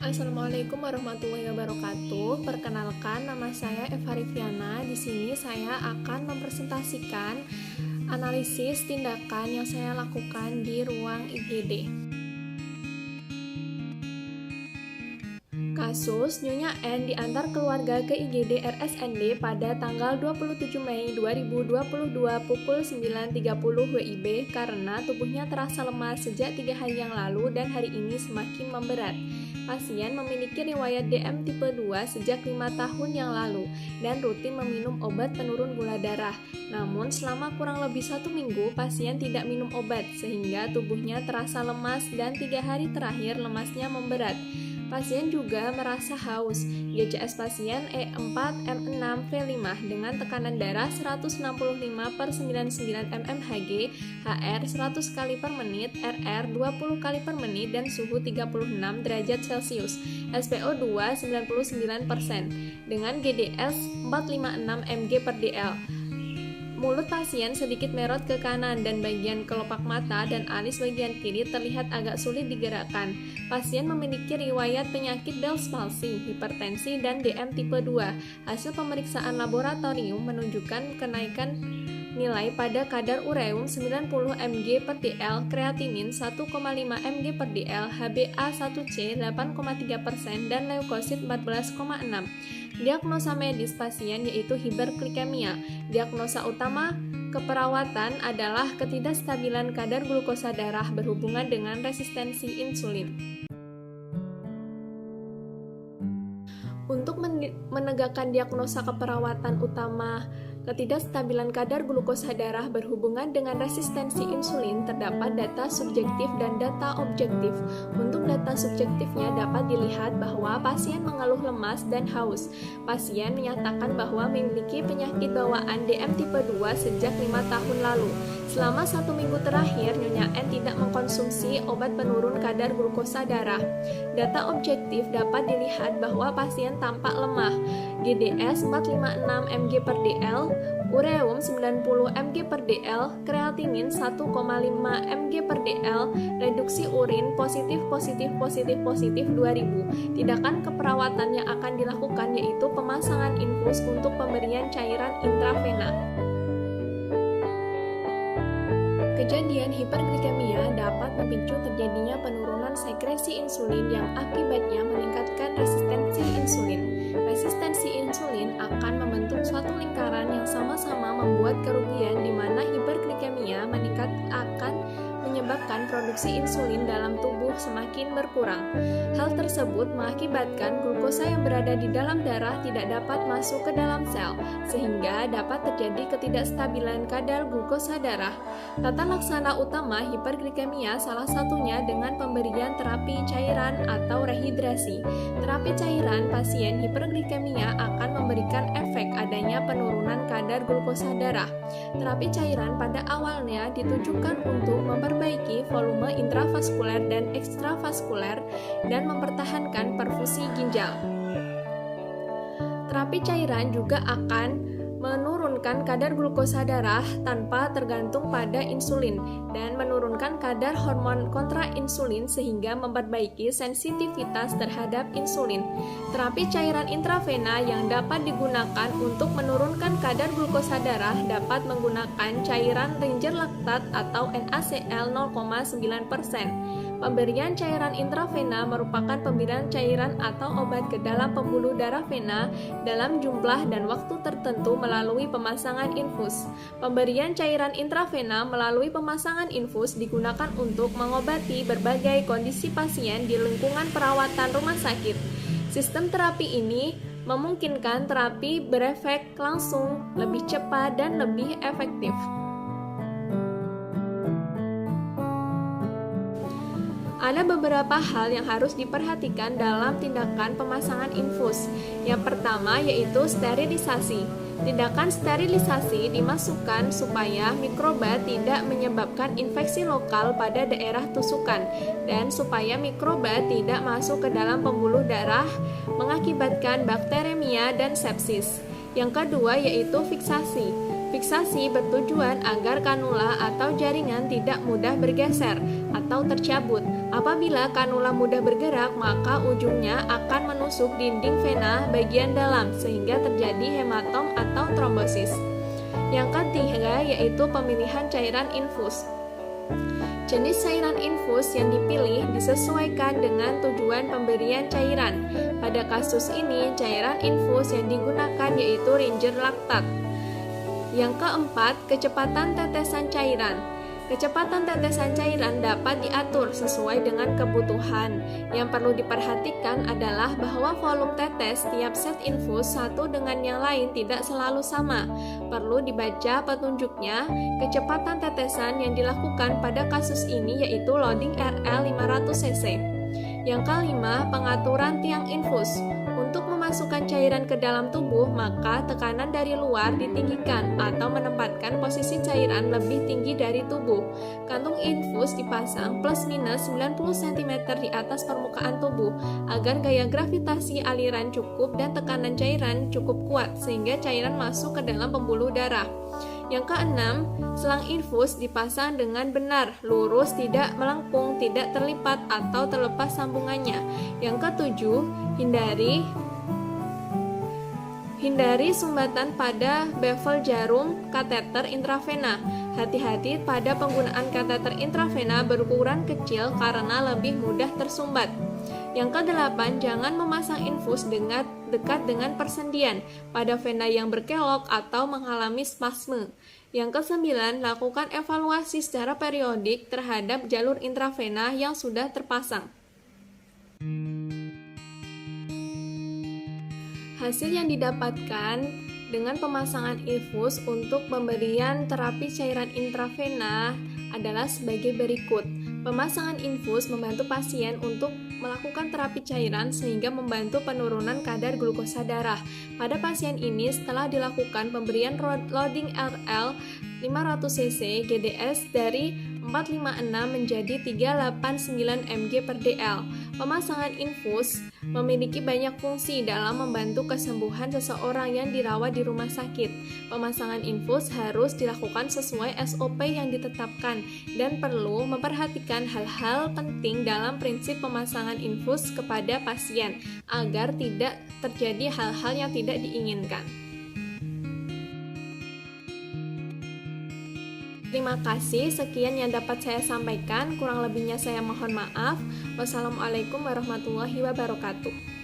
Assalamualaikum warahmatullahi wabarakatuh. Perkenalkan, nama saya Eva Riviana. Di sini saya akan mempresentasikan analisis tindakan yang saya lakukan di ruang IGD. Kasus Nyonya N diantar keluarga ke IGD RSND pada tanggal 27 Mei 2022 pukul 9.30 WIB karena tubuhnya terasa lemas sejak 3 hari yang lalu dan hari ini semakin memberat. Pasien memiliki riwayat DM tipe 2 sejak 5 tahun yang lalu dan rutin meminum obat penurun gula darah. Namun selama kurang lebih 1 minggu pasien tidak minum obat sehingga tubuhnya terasa lemas dan 3 hari terakhir lemasnya memberat. Pasien juga merasa haus. GCS pasien E4M6V5 dengan tekanan darah 165/99 mmHg, HR 100 kali per menit, RR 20 kali per menit, dan suhu 36 derajat Celcius. SpO2 99% dengan GDS 456 mg/dl. Mulut pasien sedikit merot ke kanan dan bagian kelopak mata dan alis bagian kiri terlihat agak sulit digerakkan. Pasien memiliki riwayat penyakit Bell's palsy, hipertensi, dan DM tipe 2. Hasil pemeriksaan laboratorium menunjukkan kenaikan nilai pada kadar ureum 90 mg/dl, kreatinin 1,5 mg/dl, HbA1c 8,3%, dan leukosit 14,6. Diagnosa medis pasien yaitu hiperglikemia. Diagnosa utama keperawatan adalah ketidakstabilan kadar glukosa darah berhubungan dengan resistensi insulin. Untuk menegakkan diagnosa keperawatan utama ketidakstabilan kadar glukosa darah berhubungan dengan resistensi insulin, terdapat data subjektif dan data objektif. Untuk data subjektifnya dapat dilihat bahwa pasien mengeluh lemas dan haus. Pasien menyatakan bahwa memiliki penyakit bawaan DM tipe 2 sejak 5 tahun lalu. Selama 1 minggu terakhir, Nyonya N tidak mengkonsumsi obat penurun kadar glukosa darah. Data objektif dapat dilihat bahwa pasien tampak lemah, GDS 456 mg/dl, ureum 90 mg/dl, kreatinin 1,5 mg/dl, reduksi urin positif 2000. Tindakan keperawatan yang akan dilakukan yaitu pemasangan infus untuk pemberian cairan intravena. Kejadian hiperglikemia dapat memicu terjadinya penurunan sekresi insulin yang akibatnya meningkatkan resistensi insulin. Resistensi insulin akan membentuk suatu lingkaran yang sama-sama membuat kerugian di mana hiperglikemia meningkat akan menyebabkan produksi insulin dalam tubuh semakin berkurang. Hal tersebut mengakibatkan glukosa yang berada di dalam darah tidak dapat masuk ke dalam sel, sehingga dapat terjadi ketidakstabilan kadar glukosa darah. Tata laksana utama hiperglikemia salah satunya dengan pemberian terapi cairan atau rehidrasi. Terapi cairan pasien hiperglikemia akan memberikan efek adanya penurunan kadar glukosa darah. Terapi cairan pada awalnya ditujukan untuk memperbaiki volume intravaskuler dan ekstravaskuler dan mempertahankan perfusi ginjal. Terapi cairan juga akan menurunkan kadar glukosa darah tanpa tergantung pada insulin dan menurunkan kadar hormon kontrainsulin sehingga memperbaiki sensitivitas terhadap insulin. Terapi cairan intravena yang dapat digunakan untuk menurunkan kadar glukosa darah dapat menggunakan cairan Ringer laktat atau NaCl 0,9%. Pemberian cairan intravena merupakan pemberian cairan atau obat ke dalam pembuluh darah vena dalam jumlah dan waktu tertentu melalui pemasangan infus. Pemberian cairan intravena melalui pemasangan infus digunakan untuk mengobati berbagai kondisi pasien di lingkungan perawatan rumah sakit. Sistem terapi ini memungkinkan terapi berefek langsung, lebih cepat, dan lebih efektif. Ada beberapa hal yang harus diperhatikan dalam tindakan pemasangan infus. Yang pertama yaitu sterilisasi. Tindakan sterilisasi dimasukkan supaya mikroba tidak menyebabkan infeksi lokal pada daerah tusukan dan supaya mikroba tidak masuk ke dalam pembuluh darah mengakibatkan bakteremia dan sepsis. Yang kedua yaitu fiksasi. Fiksasi bertujuan agar kanula atau jaringan tidak mudah bergeser atau tercabut. Apabila kanula mudah bergerak, maka ujungnya akan menusuk dinding vena bagian dalam sehingga terjadi hematom atau trombosis. Yang ketiga yaitu pemilihan cairan infus. Jenis cairan infus yang dipilih disesuaikan dengan tujuan pemberian cairan. Pada kasus ini, cairan infus yang digunakan yaitu Ringer laktat. Yang keempat, kecepatan tetesan cairan. Kecepatan tetesan cairan dapat diatur sesuai dengan kebutuhan. Yang perlu diperhatikan adalah bahwa volume tetes tiap set infus satu dengan yang lain tidak selalu sama. Perlu dibaca petunjuknya. Kecepatan tetesan yang dilakukan pada kasus ini yaitu loading RL 500 cc. Yang kelima, pengaturan tiang infus. Untuk memasukkan cairan ke dalam tubuh, maka tekanan dari luar ditinggikan atau menempatkan posisi cairan lebih tinggi dari tubuh. Kantung infus dipasang plus minus 90 cm di atas permukaan tubuh agar gaya gravitasi aliran cukup dan tekanan cairan cukup kuat sehingga cairan masuk ke dalam pembuluh darah. Yang keenam, selang infus dipasang dengan benar, lurus, tidak melengkung, tidak terlipat atau terlepas sambungannya. Yang ketujuh, hindari sumbatan pada bevel jarum kateter intravena. Hati-hati pada penggunaan kateter intravena berukuran kecil karena lebih mudah tersumbat. Yang kedelapan, jangan memasang infus dekat dengan persendian pada vena yang berkelok atau mengalami spasme. Yang kesembilan, lakukan evaluasi secara periodik terhadap jalur intravena yang sudah terpasang. Hasil yang didapatkan dengan pemasangan infus untuk pemberian terapi cairan intravena adalah sebagai berikut. Pemasangan infus membantu pasien untuk melakukan terapi cairan sehingga membantu penurunan kadar glukosa darah. Pada pasien ini setelah dilakukan pemberian loading RL 500 cc GDS dari 456 menjadi 389 mg per dl. Pemasangan infus memiliki banyak fungsi dalam membantu kesembuhan seseorang yang dirawat di rumah sakit. Pemasangan infus harus dilakukan sesuai SOP yang ditetapkan dan perlu memperhatikan hal-hal penting dalam prinsip pemasangan infus kepada pasien agar tidak terjadi hal-hal yang tidak diinginkan. Terima kasih, sekian yang dapat saya sampaikan. Kurang lebihnya saya mohon maaf. Wassalamualaikum warahmatullahi wabarakatuh.